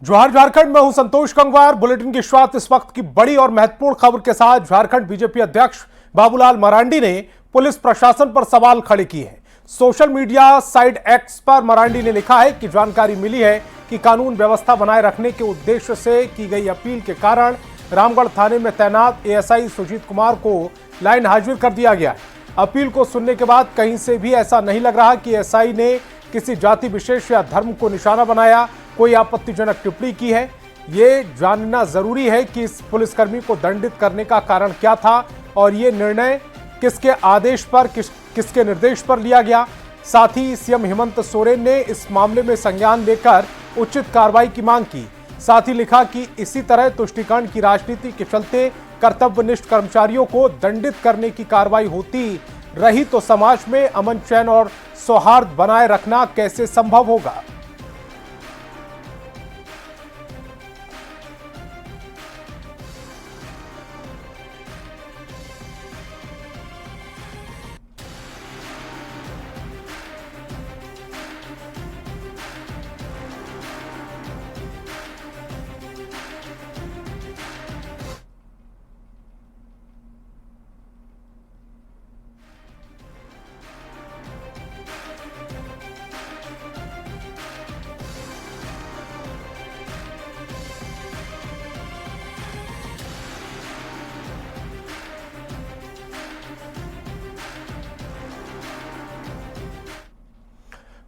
जोहार झारखंड में हूं संतोष गंगवार। बुलेटिन की शुरुआत इस वक्त की बड़ी और महत्वपूर्ण खबर के साथ। झारखंड बीजेपी अध्यक्ष बाबूलाल मरांडी ने पुलिस प्रशासन पर सवाल खड़े किए हैं। सोशल मीडिया साइट एक्स पर मरांडी ने लिखा है कि जानकारी मिली है कि कानून व्यवस्था बनाए रखने के उद्देश्य से की गई अपील के कारण रामगढ़ थाने में तैनात एएसआई सुजीत कुमार को लाइन हाजिर कर दिया गया है। अपील को सुनने के बाद कहीं से भी ऐसा नहीं लग रहा कि एएसआई ने किसी जाति विशेष या धर्म को निशाना बनाया, कोई आपत्तिजनक टिप्पणी की है। ये जानना जरूरी है कि इस पुलिसकर्मी को दंडित करने का कारण क्या था और ये निर्णय किसके आदेश पर, किसके निर्देश पर लिया गया। साथ ही सीएम हेमंत सोरेन ने इस मामले में संज्ञान लेकर उचित कार्रवाई की मांग की। साथ ही लिखा कि इसी तरह तुष्टीकरण की राजनीति के चलते कर्तव्यनिष्ठ कर्मचारियों को दंडित करने की कार्रवाई होती रही तो समाज में अमन चैन और सौहार्द बनाए रखना कैसे संभव होगा।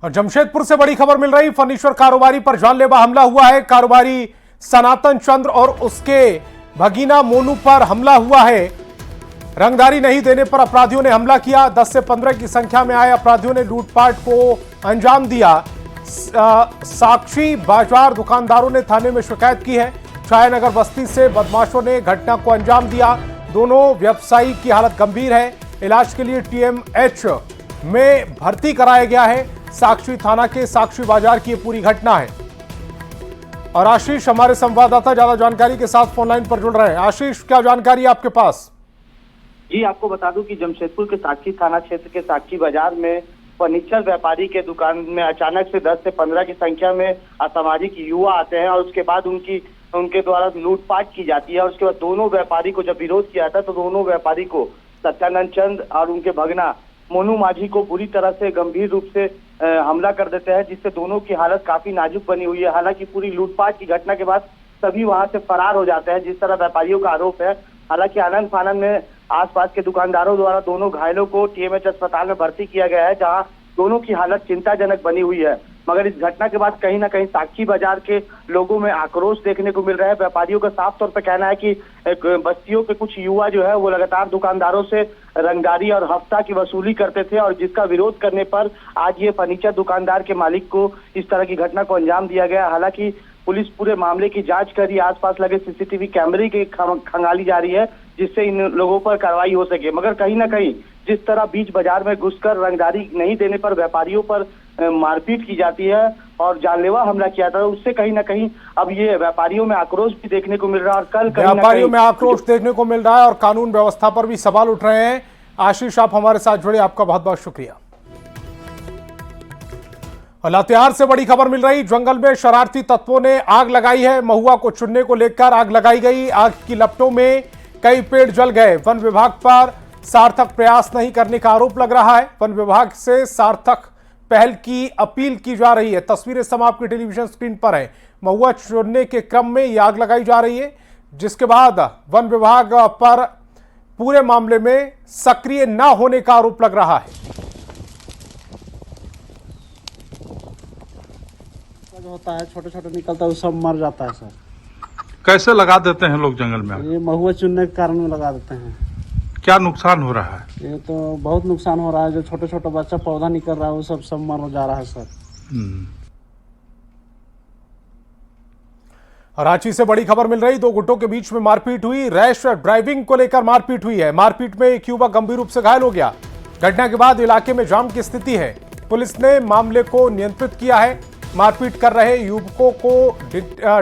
और जमशेदपुर से बड़ी खबर मिल रही, फर्नीचर कारोबारी पर जानलेवा हमला हुआ है। कारोबारी सनातन चंद्र और उसके भगीना मोनू पर हमला हुआ है। रंगदारी नहीं देने पर अपराधियों ने हमला किया। 10 से 15 की संख्या में आए अपराधियों ने लूटपाट को अंजाम दिया। साक्षी बाजार दुकानदारों ने थाने में शिकायत की है। छायानगर बस्ती से बदमाशों ने घटना को अंजाम दिया। दोनों व्यवसायी की हालत गंभीर है। इलाज के लिए टीएमएच में भर्ती कराया गया है। साक्षी थाना के साक्षी बाजार की पूरी घटना है। और आशीष हमारे संवाददाता ज्यादा जानकारी के साथ फोन लाइन पर जुड़ रहे हैं। आशीष, क्या जानकारी आपके पास? जी, आपको बता दूं कि जमशेदपुर के साक्षी थाना क्षेत्र के साक्षी बाजार में फर्नीचर व्यापारी के दुकान में अचानक से 10 से 15 की संख्या में असामाजिक युवा आते हैं और उसके बाद उनके द्वारा लूटपाट की जाती है। और उसके बाद दोनों व्यापारी को जब विरोध किया था तो दोनों व्यापारी को सत्यानंद चंद और उनके भगना मोनू माझी को बुरी तरह से गंभीर रूप से हमला कर देते हैं, जिससे दोनों की हालत काफी नाजुक बनी हुई है। हालांकि पूरी लूटपाट की घटना के बाद सभी वहां से फरार हो जाते हैं, जिस तरह व्यापारियों का आरोप है। हालांकि आनंद फानन में आसपास के दुकानदारों द्वारा दोनों घायलों को टीएमएच अस्पताल में भर्ती किया गया है, जहां दोनों की हालत चिंताजनक बनी हुई है। मगर इस घटना के बाद कहीं ना कहीं साक्षी बाजार के लोगों में आक्रोश देखने को मिल रहा है। व्यापारियों का साफ तौर पर कहना है कि बस्तियों के कुछ युवा जो है वो लगातार दुकानदारों से रंगदारी और हफ्ता की वसूली करते थे, और जिसका विरोध करने पर आज ये फर्नीचर दुकानदार के मालिक को इस तरह की घटना को अंजाम दिया गया। हालांकि पुलिस पूरे मामले की जांच कर रही है। आसपास लगे सीसीटीवी कैमरे की खंगाली जा रही है, जिससे इन लोगों पर कार्रवाई हो सके। मगर कहीं ना कहीं जिस तरह बीच बाजार में घुसकर रंगदारी नहीं देने पर व्यापारियों पर मारपीट की जाती है और जानलेवा हमला किया था, उससे कहीं ना कहीं अब ये व्यापारियों में आक्रोश भी देखने को मिल रहा है। और कल व्यापारियों में आक्रोश देखने को मिल रहा है और कानून व्यवस्था पर भी सवाल उठ रहे हैं। आशीष, आप हमारे साथ जुड़े, आपका बहुत बहुत शुक्रिया। और लातेहार से बड़ी खबर मिल रही, जंगल में शरारती तत्वों ने आग लगाई है। महुआ को चुनने को लेकर आग लगाई गई। आग की लपटों में कई पेड़ जल गए। वन विभाग पर सार्थक प्रयास नहीं करने का आरोप लग रहा है। वन विभाग से सार्थक पहल की अपील की जा रही है। तस्वीरें सब आपकी टेलीविजन स्क्रीन पर है। महुआ चुनने के क्रम में यह आग लगाई जा रही है, जिसके बाद वन विभाग पर पूरे मामले में सक्रिय न होने का आरोप लग रहा है। जो होता है छोटे छोटे निकलता है, वो सब मर जाता है सर। कैसे लगा देते हैं लोग जंगल में? ये महुआ चुनने के कारण में लगा देते हैं। क्या नुकसान हो रहा है? ये तो बहुत नुकसान हो रहा है। जो छोटे छोटे बच्चा पौधा निकल रहा है वो सब मर जा रहा है सर। रांची से बड़ी खबर मिल रही, दो गुटों के बीच में मारपीट हुई। रैश ड्राइविंग को लेकर मारपीट हुई है। मारपीट में एक युवक गंभीर रूप से घायल हो गया। घटना के बाद इलाके में जाम की स्थिति है। पुलिस ने मामले को नियंत्रित किया है। मारपीट कर रहे युवकों को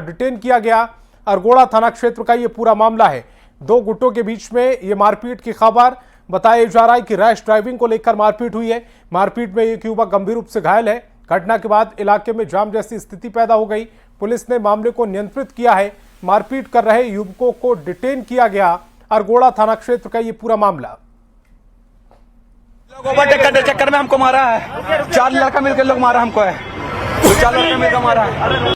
डिटेन किया गया। अरगोड़ा थाना क्षेत्र का यह पूरा मामला है। दो गुटों के बीच में यह मारपीट की खबर बताया जा रहा है कि रैश ड्राइविंग को लेकर मारपीट हुई है। मारपीट में एक युवक गंभीर रूप से घायल है। घटना के बाद इलाके में जाम जैसी स्थिति पैदा हो गई। पुलिस ने मामले को नियंत्रित किया है। मारपीट कर रहे युवकों को डिटेन किया गया। अरगोड़ा थाना क्षेत्र का ये पूरा मामला। ओवरटेक करने चक्कर में हमको मारा है। 4 लड़का मिलकर लोग मारा हमको है। 4 लड़का मिलकर मारा है।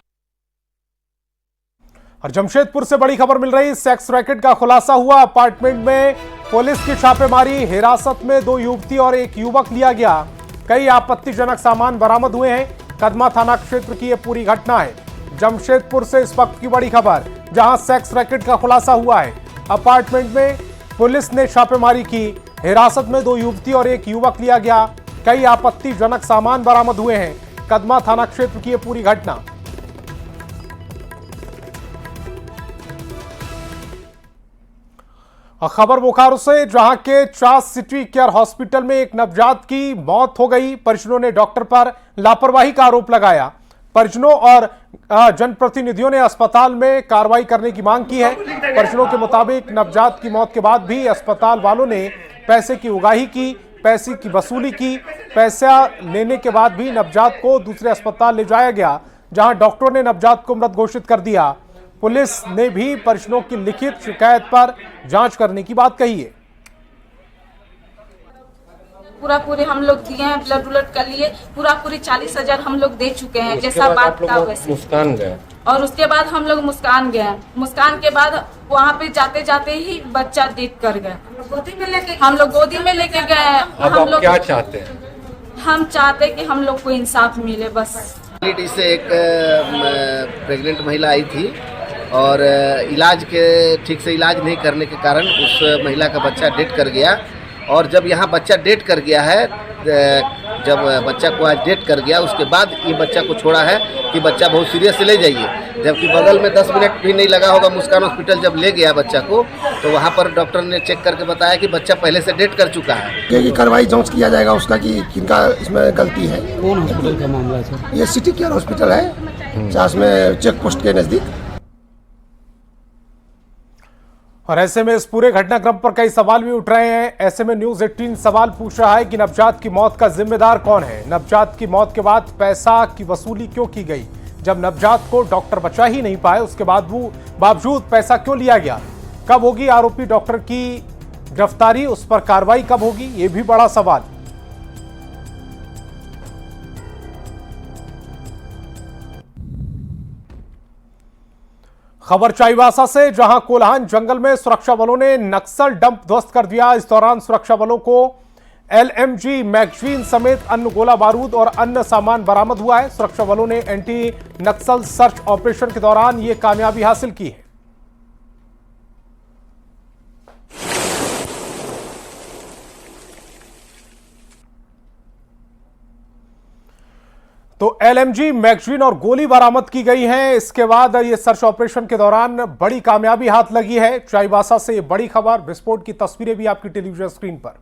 और जमशेदपुर से बड़ी खबर मिल रही, सेक्स रैकेट का खुलासा हुआ। अपार्टमेंट में पुलिस की छापेमारी, हिरासत में 2 युवती और 1 युवक लिया गया। कई आपत्तिजनक सामान बरामद हुए हैं। कदमा थाना क्षेत्र की यह पूरी घटना है। जमशेदपुर से इस वक्त की बड़ी खबर, जहां सेक्स रैकेट का खुलासा हुआ है। अपार्टमेंट में पुलिस ने छापेमारी की, हिरासत में 2 युवती और 1 युवक लिया गया। कई आपत्तिजनक सामान बरामद हुए हैं। कदमा थाना क्षेत्र की यह पूरी घटना। और खबर बोकारो से, जहां के चास सिटी केयर हॉस्पिटल में एक नवजात की मौत हो गई। परिजनों ने डॉक्टर पर लापरवाही का आरोप लगाया। परिजनों और जनप्रतिनिधियों ने अस्पताल में कार्रवाई करने की मांग की है। परिजनों के मुताबिक नवजात की मौत के बाद भी अस्पताल वालों ने पैसे की उगाही की, पैसे की वसूली की। पैसा लेने के बाद भी नवजात को दूसरे अस्पताल ले जाया गया, जहां डॉक्टरों ने नवजात को मृत घोषित कर दिया। पुलिस ने भी परिजनों की लिखित शिकायत पर जांच करने की बात कही है। पूरे हम लोग दिए हैं, ब्लड उलट कर लिए, पूरी 40,000 हम लोग दे चुके हैं। जैसा बात था वैसे मुस्कान गए, और उसके बाद हम लोग मुस्कान गए। मुस्कान के बाद वहाँ पे जाते जाते ही बच्चा डेथ कर गए। हम लोग गोदी में लेके गए। अब आप क्या चाहते हैं? हम चाहते कि हम लोग को इंसाफ मिले बस। से एक प्रेग्नेंट महिला आई थी और इलाज के ठीक से इलाज नहीं करने के कारण उस महिला का बच्चा डेथ कर गया। और जब यहाँ बच्चा डेथ कर गया है, जब बच्चा को आज डेथ कर गया, उसके बाद ये बच्चा को छोड़ा है कि बच्चा बहुत सीरियस ले जाइए। जबकि बगल में 10 मिनट भी नहीं लगा होगा, मुस्कान हॉस्पिटल जब ले गया बच्चा को, तो वहाँ पर डॉक्टर ने चेक करके बताया कि बच्चा पहले से डेथ कर चुका है। ये कार्रवाई जांच किया जाएगा उसका कि किनका इसमें गलती है। कौन हॉस्पिटल का मामला है सर? ये सिटी केयर हॉस्पिटल है, चास में चेक पोस्ट के नजदीक। और ऐसे में इस पूरे घटनाक्रम पर कई सवाल भी उठ रहे हैं। ऐसे में न्यूज़ 18 सवाल पूछ रहा है कि नवजात की मौत का जिम्मेदार कौन है? नवजात की मौत के बाद पैसा की वसूली क्यों की गई? जब नवजात को डॉक्टर बचा ही नहीं पाए, उसके बाद बावजूद पैसा क्यों लिया गया? कब होगी आरोपी डॉक्टर की गिरफ्तारी? उस पर कार्रवाई कब होगी? ये भी बड़ा सवाल। खबर चाईबासा से, जहां कोल्हान जंगल में सुरक्षा बलों ने नक्सल डंप ध्वस्त कर दिया। इस दौरान सुरक्षा बलों को LMG मैगजीन समेत अन्य गोला बारूद और अन्य सामान बरामद हुआ है। सुरक्षा बलों ने एंटी नक्सल सर्च ऑपरेशन के दौरान यह कामयाबी हासिल की है। तो LMG मैगजीन और गोली बरामद की गई है। इसके बाद ये सर्च ऑपरेशन के दौरान बड़ी कामयाबी हाथ लगी है। चाईबासा से ये बड़ी खबर, विस्फोट की तस्वीरें भी आपकी टेलीविजन स्क्रीन पर।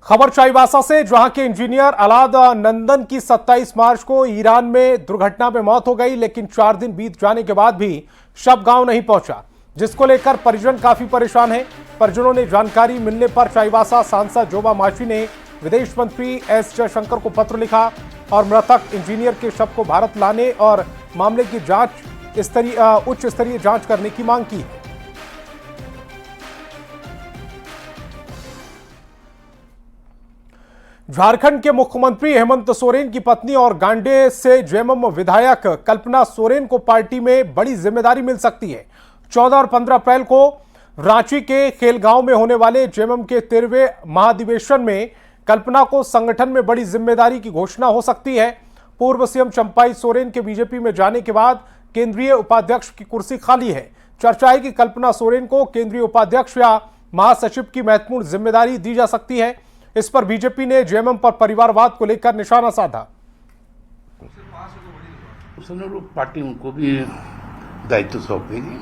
खबर चाईबासा से, जहां के इंजीनियर अलाद नंदन की 27 मार्च को ईरान में दुर्घटना में मौत हो गई, लेकिन 4 दिन बीत जाने के बाद भी शव गांव नहीं पहुंचा, जिसको लेकर परिजन काफी परेशान हैं। परिजनों ने जानकारी मिलने पर चाईबासा सांसद जोबा मांझी ने विदेश मंत्री S जयशंकर को पत्र लिखा और मृतक इंजीनियर के शव को भारत लाने और मामले की उच्च स्तरीय जांच करने की मांग की है। झारखंड के मुख्यमंत्री हेमंत सोरेन की पत्नी और गांडे से जेएमएम विधायक कल्पना सोरेन को पार्टी में बड़ी जिम्मेदारी मिल सकती है। 14 और 15 अप्रैल को रांची के खेलगांव में होने वाले जेएमएम के 13वें महाधिवेशन में कल्पना को संगठन में बड़ी जिम्मेदारी की घोषणा हो सकती है। पूर्व सीएम चंपाई सोरेन के बीजेपी में जाने के बाद केंद्रीय उपाध्यक्ष की कुर्सी खाली है। चर्चा है कि कल्पना सोरेन को केंद्रीय उपाध्यक्ष या महासचिव की महत्वपूर्ण जिम्मेदारी दी जा सकती है। इस पर बीजेपी ने जेएमएम पर परिवारवाद को लेकर निशाना साधा। पार्टी उनको भी दायित्व सौंपेगी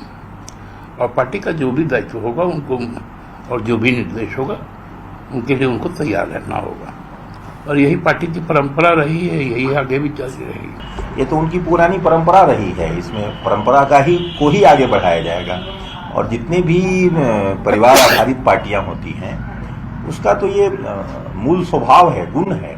और पार्टी का जो भी दायित्व होगा उनको और जो भी निर्देश होगा उनके लिए उनको तैयार रहना होगा। और यही पार्टी की परंपरा रही है, यही आगे भी चलती रहेगी। ये तो उनकी पुरानी परंपरा रही है, इसमें परंपरा को ही आगे बढ़ाया जाएगा। और जितने भी परिवार आधारित पार्टियां होती हैं उसका तो ये मूल स्वभाव है, गुण है।